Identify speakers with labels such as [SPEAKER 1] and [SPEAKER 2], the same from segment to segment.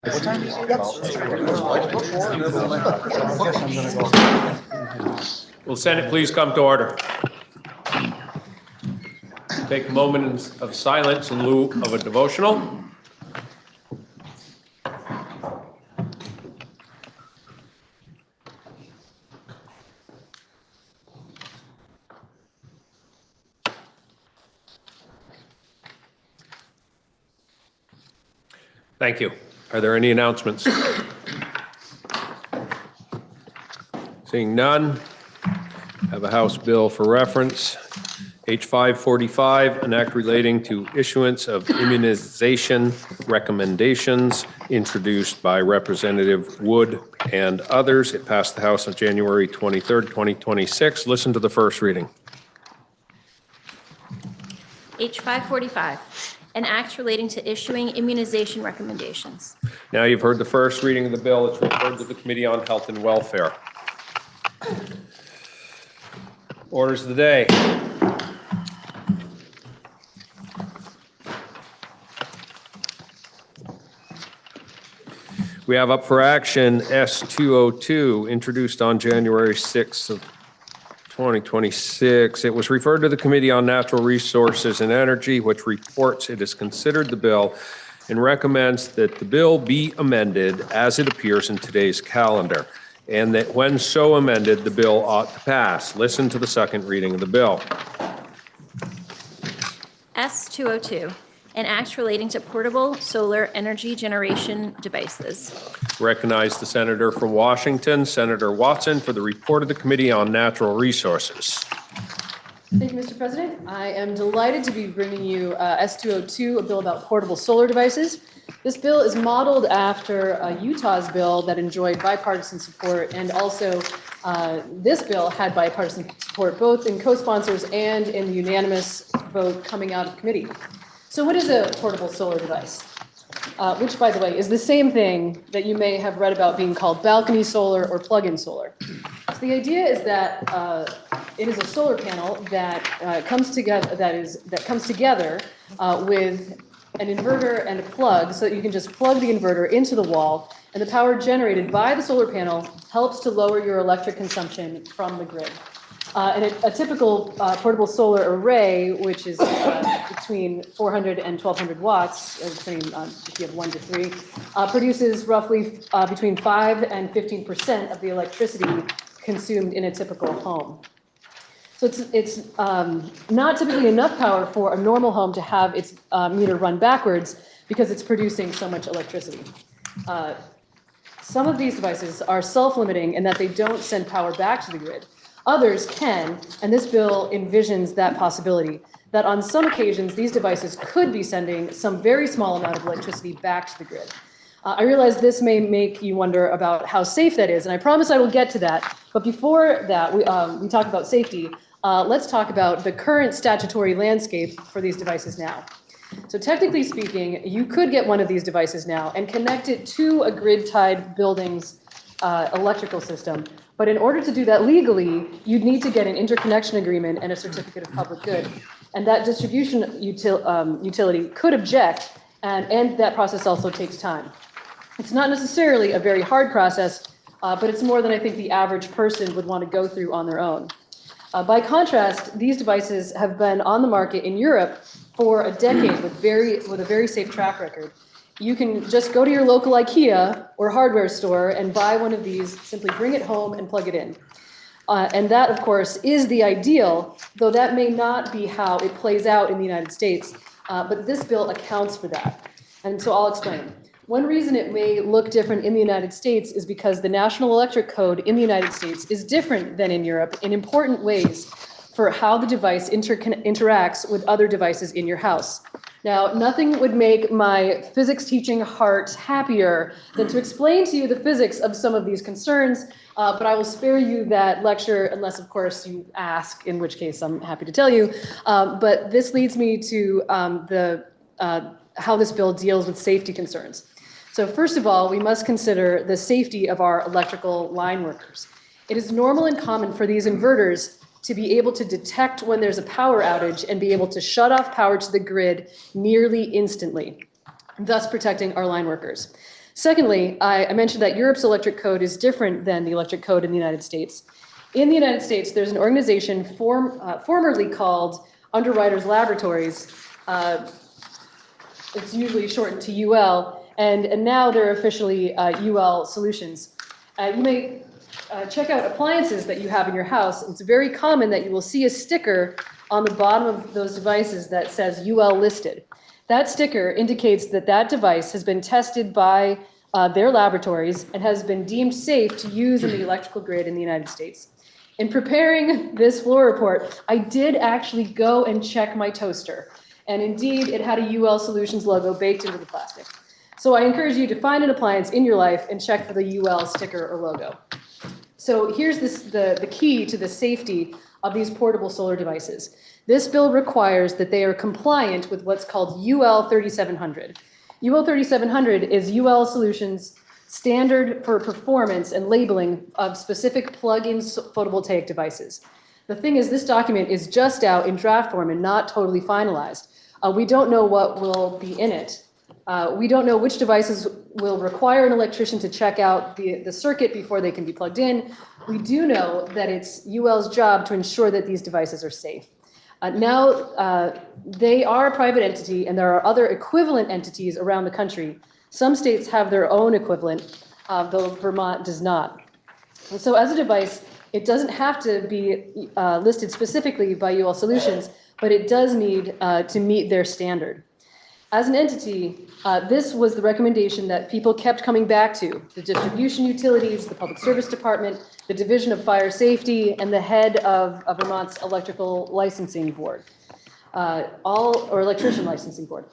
[SPEAKER 1] What time is it?
[SPEAKER 2] Will Senate please come to order? Take a moment of silence in lieu of a devotional. Thank you. Are there any announcements? Seeing none, I have a House bill for reference. H545, an act relating to issuance of immunization recommendations, introduced by Representative Wood and others. It passed the House on January 23rd, 2026. Listen to the first reading.
[SPEAKER 3] H545, an act relating to issuing immunization recommendations.
[SPEAKER 2] Now you've heard the first reading of the bill. It's referred to the Committee on Health and Welfare. Orders of the day. We have up for action S202, introduced on January 6th of 2026. It was referred to the Committee on Natural Resources and Energy, which reports it has considered the bill and recommends that the bill be amended as it appears in today's calendar, and that when so amended, the bill ought to pass. Listen to the second reading of the bill.
[SPEAKER 3] S202, an act relating to portable solar energy generation devices.
[SPEAKER 2] Recognize the senator from Washington, Senator Watson, for the report of the Committee on Natural Resources.
[SPEAKER 4] Thank you, Mr. President. I am delighted to be bringing you S202, a bill about portable solar devices. This bill is modeled after Utah's bill that enjoyed bipartisan support, and also this bill had bipartisan support both in co-sponsors and in the unanimous vote coming out of committee. So what is a portable solar device? Which, by the way, is the same thing that you may have read about being called balcony solar or plug-in solar. So the idea is that it is a solar panel that comes together with an inverter and a plug, so that you can just plug the inverter into the wall, and the power generated by the solar panel helps to lower your electric consumption from the grid. And a typical portable solar array, which is between 400 and 1200 watts, depending on if you have 1 to 3, produces roughly between 5 and 15% of the electricity consumed in a typical home. So it's not typically enough power for a normal home to have its meter run backwards because it's producing so much electricity. Some of these devices are self-limiting in that they don't send power back to the grid. Others can, and this bill envisions that possibility, that on some occasions these devices could be sending some very small amount of electricity back to the grid. I realize this may make you wonder about how safe that is, and I promise I will get to that. But before that, we talk about safety. Let's talk about the current statutory landscape for these devices now. So technically speaking, you could get one of these devices now and connect it to a grid-tied building's electrical system. But in order to do that legally, you'd need to get an interconnection agreement and a certificate of public good. And that distribution utility could object, and that process also takes time. It's not necessarily a very hard process, but it's more than I think the average person would want to go through on their own. By contrast, these devices have been on the market in Europe for a decade with a very safe track record. You can just go to your local IKEA or hardware store and buy one of these, simply bring it home and plug it in. And that, of course, is the ideal, though that may not be how it plays out in the United States. But this bill accounts for that. And so I'll explain. One reason it may look different in the United States is because the National Electric Code in the United States is different than in Europe in important ways for how the device interacts with other devices in your house. Now, nothing would make my physics teaching heart happier than to explain to you the physics of some of these concerns, but I will spare you that lecture unless, of course, you ask, in which case I'm happy to tell you. But this leads me to how this bill deals with safety concerns. So first of all, we must consider the safety of our electrical line workers. It is normal and common for these inverters to be able to detect when there's a power outage and be able to shut off power to the grid nearly instantly, thus protecting our line workers. Secondly, I mentioned that Europe's electric code is different than the electric code in the United States. In the United States, there's an organization formerly called Underwriters Laboratories. It's usually shortened to UL, and now they're officially UL Solutions. You may check out appliances that you have in your house. It's very common that you will see a sticker on the bottom of those devices that says UL listed. That sticker indicates that that device has been tested by their laboratories and has been deemed safe to use in the electrical grid in the United States. In preparing this floor report, I did actually go and check my toaster. And indeed, it had a UL Solutions logo baked into the plastic. So I encourage you to find an appliance in your life and check for the UL sticker or logo. So here's the key to the safety of these portable solar devices. This bill requires that they are compliant with what's called UL 3700. UL 3700 is UL Solutions' standard for performance and labeling of specific plug-in photovoltaic devices. The thing is, this document is just out in draft form and not totally finalized. We don't know what will be in it. We don't know which devices will require an electrician to check out the circuit before they can be plugged in. We do know that it's UL's job to ensure that these devices are safe. Now, they are a private entity, and there are other equivalent entities around the country. Some states have their own equivalent, though Vermont does not. And so as a device, it doesn't have to be listed specifically by UL Solutions, but it does need to meet their standard. As an entity, this was the recommendation that people kept coming back to: the distribution utilities, the Public Service Department, the Division of Fire Safety, and the head of Vermont's Electrical Licensing Board, Electrician Licensing Board.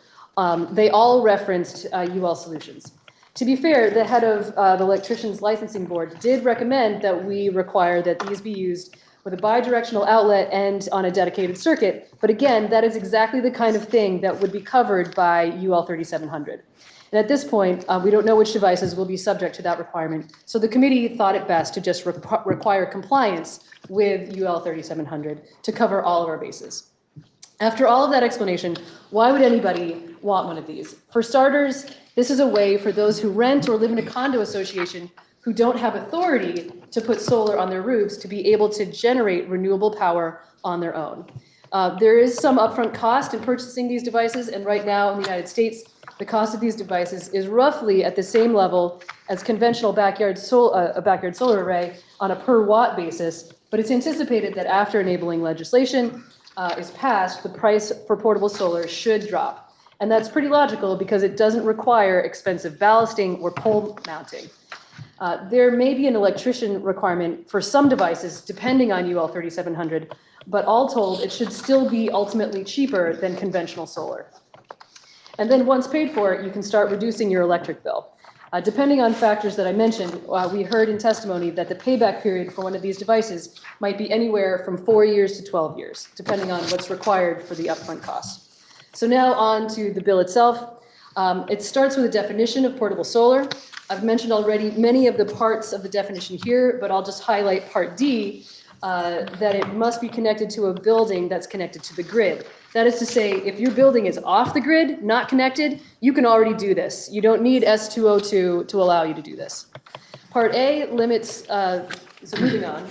[SPEAKER 4] They all referenced UL Solutions. To be fair, the head of the Electricians Licensing Board did recommend that we require that these be used with a bidirectional outlet and on a dedicated circuit. But again, that is exactly the kind of thing that would be covered by UL 3700. And at this point, we don't know which devices will be subject to that requirement. So the committee thought it best to just require compliance with UL 3700 to cover all of our bases. After all of that explanation, why would anybody want one of these? For starters, this is a way for those who rent or live in a condo association who don't have authority to put solar on their roofs to be able to generate renewable power on their own. There is some upfront cost in purchasing these devices, and right now in the United States, the cost of these devices is roughly at the same level as conventional a backyard solar array on a per watt basis, but it's anticipated that after enabling legislation is passed, the price for portable solar should drop. And that's pretty logical because it doesn't require expensive ballasting or pole mounting. There may be an electrician requirement for some devices, depending on UL 3700, but all told, it should still be ultimately cheaper than conventional solar. And then once paid for, you can start reducing your electric bill. Depending on factors that I mentioned, we heard in testimony that the payback period for one of these devices might be anywhere from 4 years to 12 years, depending on what's required for the upfront cost. So now on to the bill itself. It starts with a definition of portable solar. I've mentioned already many of the parts of the definition here, but I'll just highlight Part D, that it must be connected to a building that's connected to the grid. That is to say, if your building is off the grid, not connected, you can already do this. You don't need S202 to allow you to do this. Part A limits, so moving on,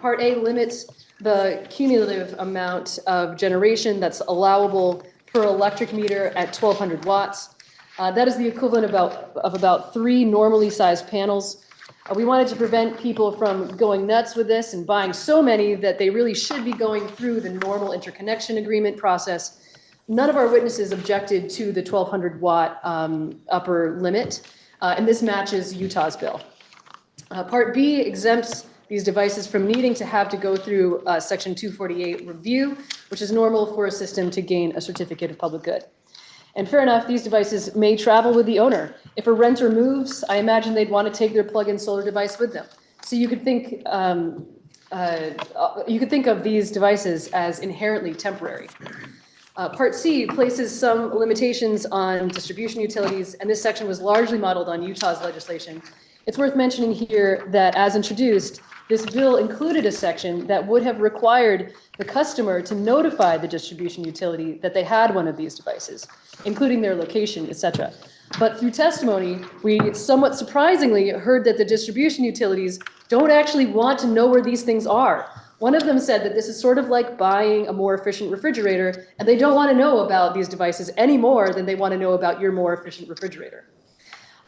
[SPEAKER 4] Part A limits the cumulative amount of generation that's allowable per electric meter at 1,200 watts. That is the equivalent of about 3 normally sized panels. We wanted to prevent people from going nuts with this and buying so many that they really should be going through the normal interconnection agreement process. None of our witnesses objected to the 1,200 watt upper limit, and this matches Utah's bill. Part B exempts these devices from needing to have to go through Section 248 review, which is normal for a system to gain a certificate of public good. And fair enough, these devices may travel with the owner. If a renter moves, I imagine they'd want to take their plug-in solar device with them. So you could think of these devices as inherently temporary. Part C places some limitations on distribution utilities, and this section was largely modeled on Utah's legislation. It's worth mentioning here that as introduced, this bill included a section that would have required the customer to notify the distribution utility that they had one of these devices, including their location, etc. But through testimony, we somewhat surprisingly heard that the distribution utilities don't actually want to know where these things are. One of them said that this is sort of like buying a more efficient refrigerator, and they don't want to know about these devices any more than they want to know about your more efficient refrigerator.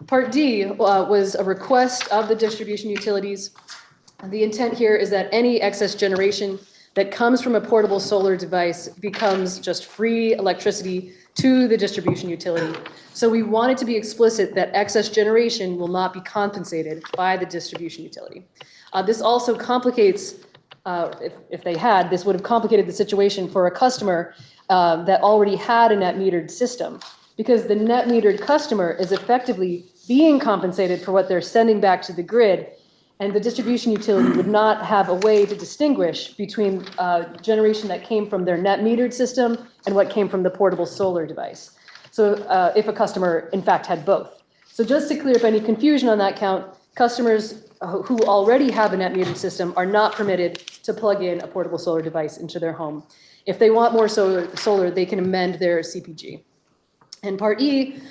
[SPEAKER 4] Part D was a request of the distribution utilities. The intent here is that any excess generation that comes from a portable solar device becomes just free electricity to the distribution utility. So we wanted to be explicit that excess generation will not be compensated by the distribution utility. This also complicates, if they had, this would have complicated the situation for a customer that already had a net metered system, because the net metered customer is effectively being compensated for what they're sending back to the grid, and the distribution utility would not have a way to distinguish between generation that came from their net metered system and what came from the portable solar device. So if a customer, in fact, had both. So just to clear up any confusion on that count, customers who already have a net metered system are not permitted to plug in a portable solar device into their home. If they want more solar, they can amend their CPG. And Part E,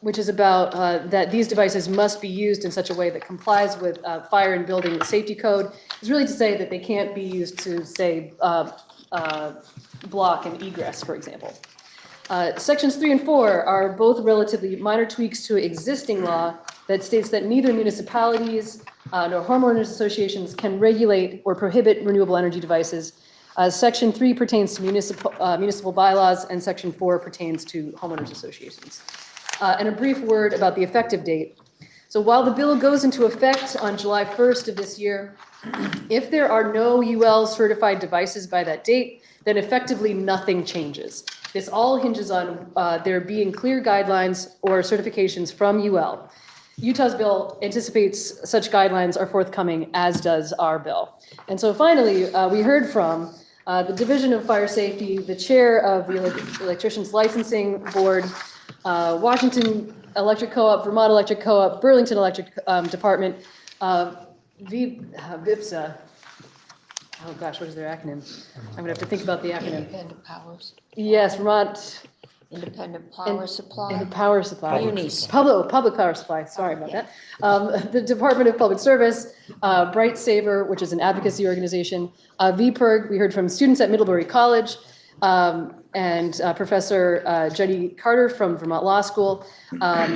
[SPEAKER 4] which is about that these devices must be used in such a way that complies with fire and building safety code, is really to say that they can't be used to, say, block an egress, for example. Sections 3 and 4 are both relatively minor tweaks to existing law that states that neither municipalities nor homeowners associations can regulate or prohibit renewable energy devices. Section 3 pertains to municipal bylaws, and Section 4 pertains to homeowners associations. And a brief word about the effective date. So while the bill goes into effect on July 1st of this year, if there are no UL certified devices by that date, then effectively nothing changes. This all hinges on there being clear guidelines or certifications from UL. Utah's bill anticipates such guidelines are forthcoming, as does our bill. And so finally, we heard from the Division of Fire Safety, the chair of the Electricians Licensing Board, Washington Electric Co-op, Vermont Electric Co-op, Burlington Electric Department, VIPSA. Oh gosh, what is their acronym? I'm gonna have to think about the acronym.
[SPEAKER 1] Independent Powers.
[SPEAKER 4] Yes, Vermont
[SPEAKER 1] Independent Power Supply.
[SPEAKER 4] and Power Supply.
[SPEAKER 1] Unis.
[SPEAKER 4] Public Power Supply, sorry about that. The Department of Public Service, Bright Saver, which is an advocacy organization, VPIRG, we heard from students at Middlebury College, and Professor Judy Carter from Vermont Law School.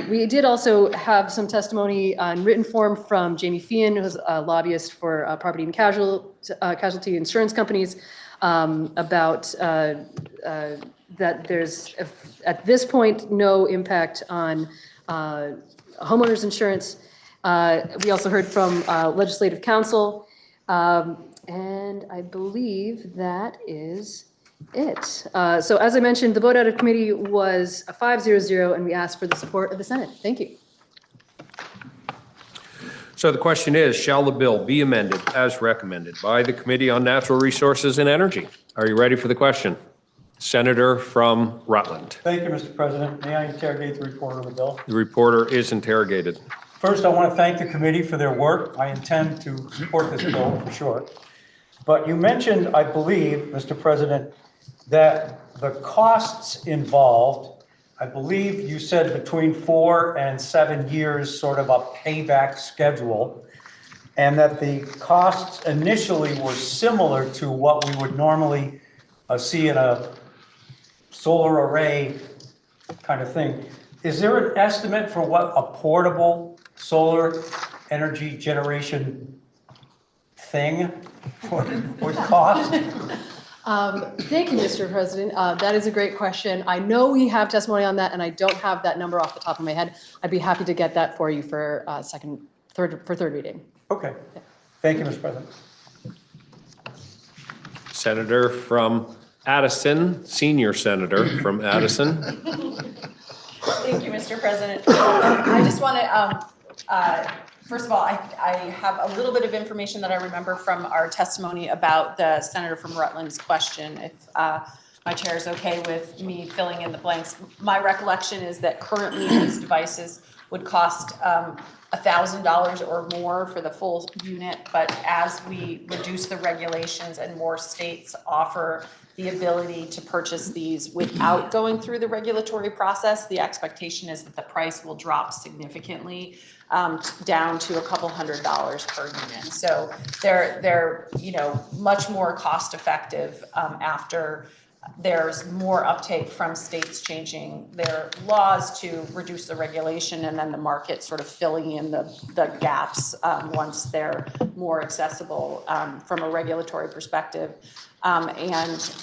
[SPEAKER 4] We did also have some testimony on written form from Jamie Feehan, who's a lobbyist for property and casualty insurance companies, about that there's, at this point, no impact on homeowners insurance. We also heard from Legislative Counsel, and I believe that is it. So as I mentioned, the vote out of committee was a 5-0-0, and we asked for the support of the Senate. Thank you.
[SPEAKER 2] So the question is, shall the bill be amended as recommended by the Committee on Natural Resources and Energy? Are you ready for the question? Senator from Rutland.
[SPEAKER 5] Thank you, Mr. President. May I interrogate the reporter of the bill?
[SPEAKER 2] The reporter is interrogated.
[SPEAKER 5] First, I want to thank the committee for their work. I intend to support this bill for sure. But you mentioned, I believe, Mr. President, that the costs involved, I believe you said between 4 and 7 years, sort of a payback schedule, and that the costs initially were similar to what we would normally see in a solar array kind of thing. Is there an estimate for what a portable solar energy generation thing would cost?
[SPEAKER 4] Thank you, Mr. President. That is a great question. I know we have testimony on that, and I don't have that number off the top of my head. I'd be happy to get that for you for third reading.
[SPEAKER 5] Okay. Thank you, Mr. President.
[SPEAKER 2] Senator from Addison, senior senator from Addison.
[SPEAKER 6] Thank you, Mr. President. I just want to, first of all, I have a little bit of information that I remember from our testimony about the senator from Rutland's question. If my chair is okay with me filling in the blanks. My recollection is that currently these devices would cost $1,000 or more for the full unit, but as we reduce the regulations and more states offer the ability to purchase these without going through the regulatory process. The expectation is that the price will drop significantly down to a couple $100s per unit. So they're much more cost effective after there's more uptake from states changing their laws to reduce the regulation, and then the market sort of filling in the gaps once they're more accessible from a regulatory perspective. That's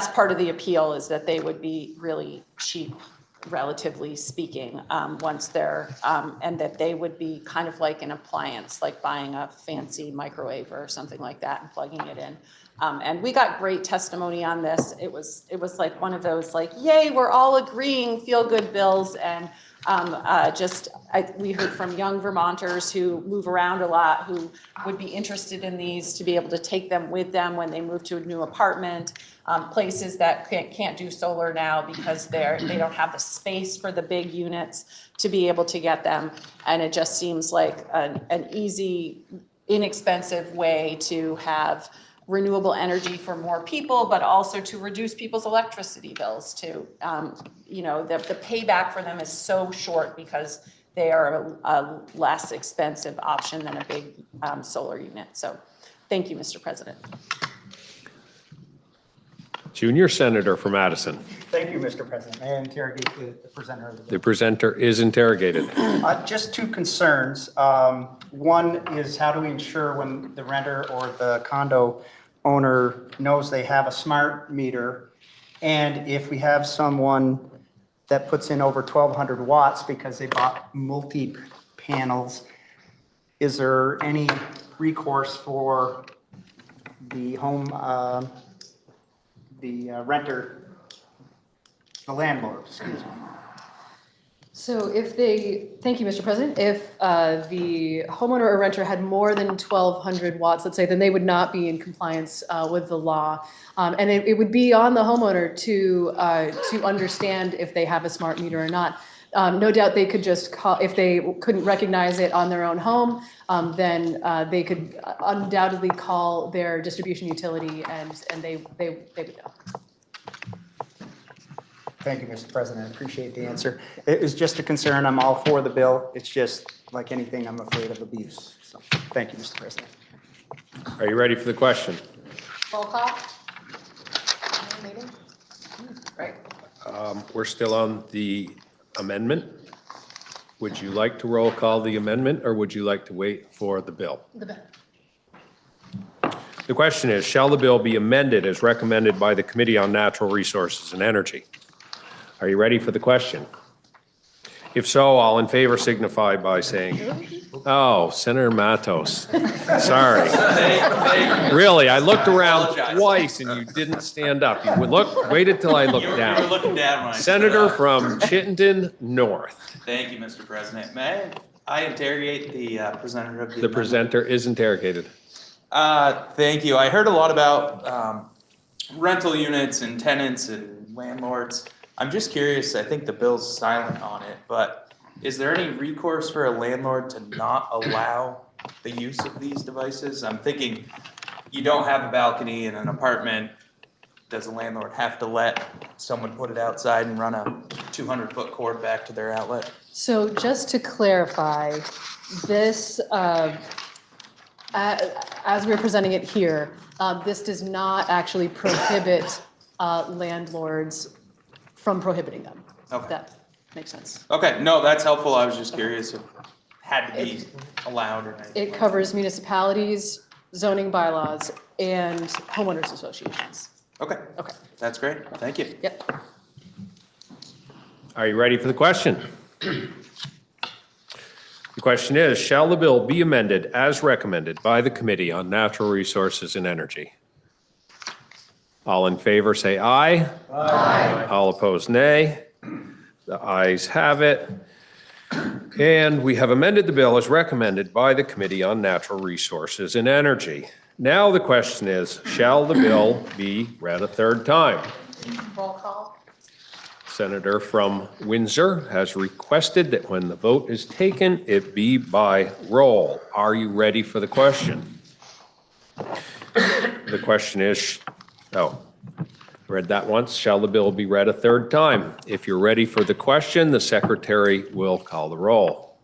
[SPEAKER 6] part of the appeal, is that they would be really cheap, relatively speaking, once they're, and that they would be kind of like an appliance, like buying a fancy microwave or something like that and plugging it in. And we got great testimony on this. It was like one of those like, yay, we're all agreeing, feel good bills. And we heard from young Vermonters who move around a lot, who would be interested in these, to be able to take them with them when they move to a new apartment. Places that can't do solar now because they don't have the space for the big units to be able to get them. And it just seems like an easy, inexpensive way to have renewable energy for more people, but also to reduce people's electricity bills too. The payback for them is so short because they are a less expensive option than a big solar unit. So thank you, Mr. President.
[SPEAKER 2] Junior Senator from Madison.
[SPEAKER 7] Thank you, Mr. President. May I interrogate the presenter of the bill?
[SPEAKER 2] The presenter is interrogated.
[SPEAKER 7] Just two concerns. One is, how do we ensure when the renter or the condo owner knows they have a smart meter? And if we have someone that puts in over 1,200 watts because they bought multi-panels, is there any recourse for the home, the renter, the landlord, excuse me?
[SPEAKER 4] So thank you, Mr. President, if the homeowner or renter had more than 1,200 watts, let's say, then they would not be in compliance with the law. And it would be on the homeowner to understand if they have a smart meter or not. No doubt they could just call, if they couldn't recognize it on their own home, then they could undoubtedly call their distribution utility, and they would know.
[SPEAKER 7] Thank you, Mr. President. I appreciate the answer. It was just a concern. I'm all for the bill. It's just like anything, I'm afraid of abuse. So thank you, Mr. President.
[SPEAKER 2] Are you ready for the question?
[SPEAKER 1] Roll call? Meeting?
[SPEAKER 6] Right.
[SPEAKER 2] We're still on the amendment. Would you like to roll call the amendment, or would you like to wait for the bill?
[SPEAKER 1] The bill.
[SPEAKER 2] The question is, shall the bill be amended as recommended by the Committee on Natural Resources and Energy? Are you ready for the question? If so, all in favor signify by saying, oh, Senator Matos. Sorry. Really, I looked around twice and you didn't stand up. You waited till I looked
[SPEAKER 8] You were
[SPEAKER 2] down.
[SPEAKER 8] looking down when I
[SPEAKER 2] Senator
[SPEAKER 8] stood up.
[SPEAKER 2] from Chittenden North.
[SPEAKER 8] Thank you, Mr. President. May I interrogate the presenter of the
[SPEAKER 2] The
[SPEAKER 8] amendment?
[SPEAKER 2] presenter is interrogated.
[SPEAKER 8] Thank you. I heard a lot about rental units and tenants and landlords. I'm just curious, I think the bill's silent on it, but is there any recourse for a landlord to not allow the use of these devices? I'm thinking, you don't have a balcony in an apartment. Does a landlord have to let someone put it outside and run a 200-foot cord back to their outlet?
[SPEAKER 4] So just to clarify, this, as we're presenting it here, this does not actually prohibit landlords from prohibiting them.
[SPEAKER 8] Okay.
[SPEAKER 4] That makes sense.
[SPEAKER 8] Okay, no, that's helpful. I was just curious if it had to be allowed or anything.
[SPEAKER 4] It covers municipalities, zoning bylaws, and homeowners associations.
[SPEAKER 8] Okay,
[SPEAKER 4] Okay,
[SPEAKER 8] that's great. Thank you.
[SPEAKER 4] yep.
[SPEAKER 2] Are you ready for the question? The question is, shall the bill be amended as recommended by the Committee on Natural Resources and Energy? All in favor say aye. Aye. All opposed, nay. The ayes have it. And we have amended the bill as recommended by the Committee on Natural Resources and Energy. Now the question is, shall the bill be read a third time?
[SPEAKER 1] Roll call?
[SPEAKER 2] Senator from Windsor has requested that when the vote is taken, it be by roll. Are you ready for the question? The question is, Oh, read that once. Shall the bill be read a third time? If you're ready for the question, the secretary will call the roll.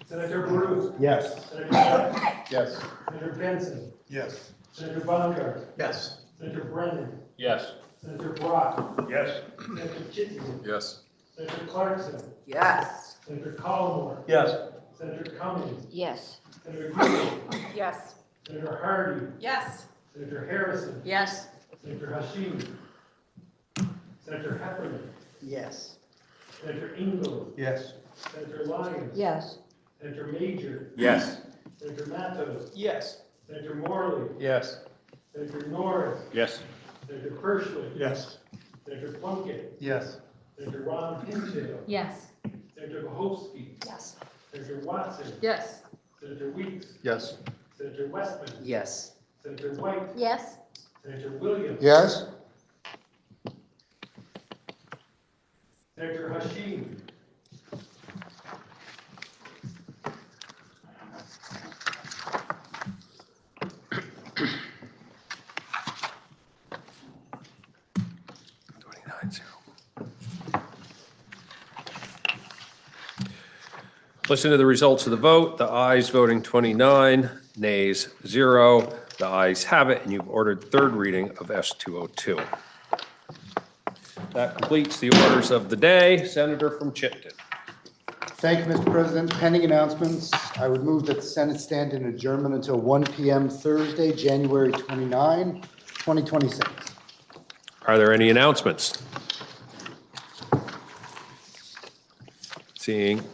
[SPEAKER 9] Senator Bruce.
[SPEAKER 5] Yes.
[SPEAKER 9] Senator Black.
[SPEAKER 5] Yes.
[SPEAKER 9] Senator Benson.
[SPEAKER 5] Yes.
[SPEAKER 9] Senator Baumgart.
[SPEAKER 5] Yes.
[SPEAKER 9] Senator Brennan.
[SPEAKER 2] Yes.
[SPEAKER 9] Senator Brock.
[SPEAKER 5] Yes.
[SPEAKER 9] Senator Chittenden.
[SPEAKER 5] Yes.
[SPEAKER 9] Senator Clarkson.
[SPEAKER 1] Yes.
[SPEAKER 9] Senator Collmore.
[SPEAKER 5] Yes.
[SPEAKER 9] Senator Cummings.
[SPEAKER 1] Yes.
[SPEAKER 9] Senator Green.
[SPEAKER 1] Yes.
[SPEAKER 9] Senator Hardy.
[SPEAKER 6] Yes.
[SPEAKER 9] Senator Harrison.
[SPEAKER 1] Yes.
[SPEAKER 9] Senator Hashim. Senator Heffernan.
[SPEAKER 7] Yes.
[SPEAKER 9] Senator Ingalls.
[SPEAKER 5] Yes.
[SPEAKER 9] Senator Lyons.
[SPEAKER 1] Yes.
[SPEAKER 9] Senator Major.
[SPEAKER 5] Yes.
[SPEAKER 9] Senator Matos.
[SPEAKER 5] Yes.
[SPEAKER 9] Senator Morley.
[SPEAKER 5] Yes.
[SPEAKER 9] Senator Norris.
[SPEAKER 5] Yes.
[SPEAKER 9] Senator Pershling.
[SPEAKER 5] Yes.
[SPEAKER 9] Senator Plunkett.
[SPEAKER 5] Yes.
[SPEAKER 9] Senator Ron Pinchot.
[SPEAKER 3] Yes.
[SPEAKER 9] Senator Bohofsky.
[SPEAKER 1] Yes.
[SPEAKER 9] Senator Watson.
[SPEAKER 1] Yes.
[SPEAKER 9] Senator Weeks.
[SPEAKER 5] Yes.
[SPEAKER 9] Senator Westman.
[SPEAKER 7] Yes.
[SPEAKER 9] Senator White.
[SPEAKER 1] Yes.
[SPEAKER 9] Senator Williams.
[SPEAKER 5] Yes.
[SPEAKER 9] Senator Hashim.
[SPEAKER 2] Listen to the results of the vote. The ayes voting 29, nays 0. The ayes have it, and you've ordered third reading of S-202. That completes the orders of the day. Senator from Chittenden.
[SPEAKER 10] Thank you, Mr. President. Pending announcements, I would move that the Senate stand in adjournment until 1 p.m. Thursday, January 29, 2026.
[SPEAKER 2] Are there any announcements? Seeing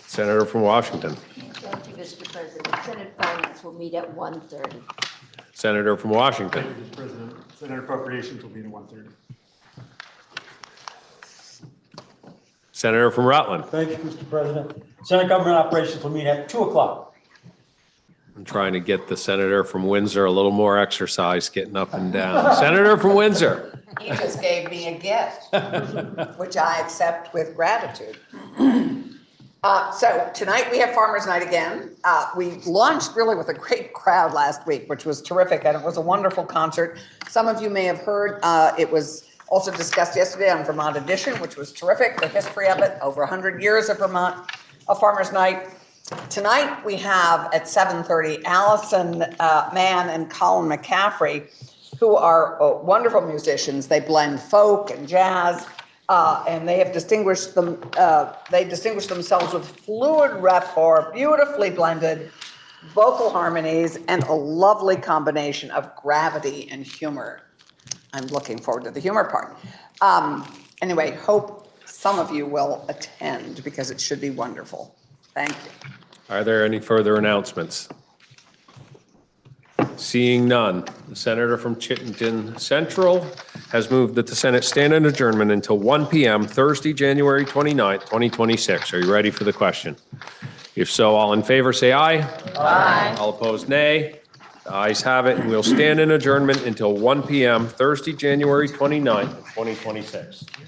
[SPEAKER 2] Senator from Washington.
[SPEAKER 11] Thank you, Mr. President. Senate Finance will meet at 1:30.
[SPEAKER 2] Senator from Washington.
[SPEAKER 9] Mr. President. Senate Appropriations will be at 1:30.
[SPEAKER 2] Senator from Rutland.
[SPEAKER 5] Thank you, Mr. President. Senate Government Operations will meet at 2 o'clock.
[SPEAKER 2] I'm trying to get the senator from Windsor a little more exercise getting up and down. Senator from Windsor.
[SPEAKER 1] He just gave me a gift, which I accept with gratitude. So tonight we have Farmers Night again. We launched really with a great crowd last week, which was terrific, and it was a wonderful concert. Some of you may have heard, it was also discussed yesterday on Vermont Edition, which was terrific, the history of it, over 100 years of Vermont, of Farmers Night. Tonight we have at 7:30, Allison Mann and Colin McCaffrey, who are wonderful musicians. They blend folk and jazz. And they have distinguished themselves with fluid repertoire, beautifully blended vocal harmonies, and a lovely combination of gravity and humor. I'm looking forward to the humor part. Anyway, hope some of you will attend because it should be wonderful. Thank you.
[SPEAKER 2] Are there any further announcements? Seeing none, the senator from Chittenden Central has moved that the Senate stand in adjournment until 1 p.m. Thursday, January 29th, 2026. Are you ready for the question? If so, all in favor say aye. Aye. All opposed, nay. The ayes have it, and we'll stand in adjournment until 1 p.m. Thursday, January 29th, 2026.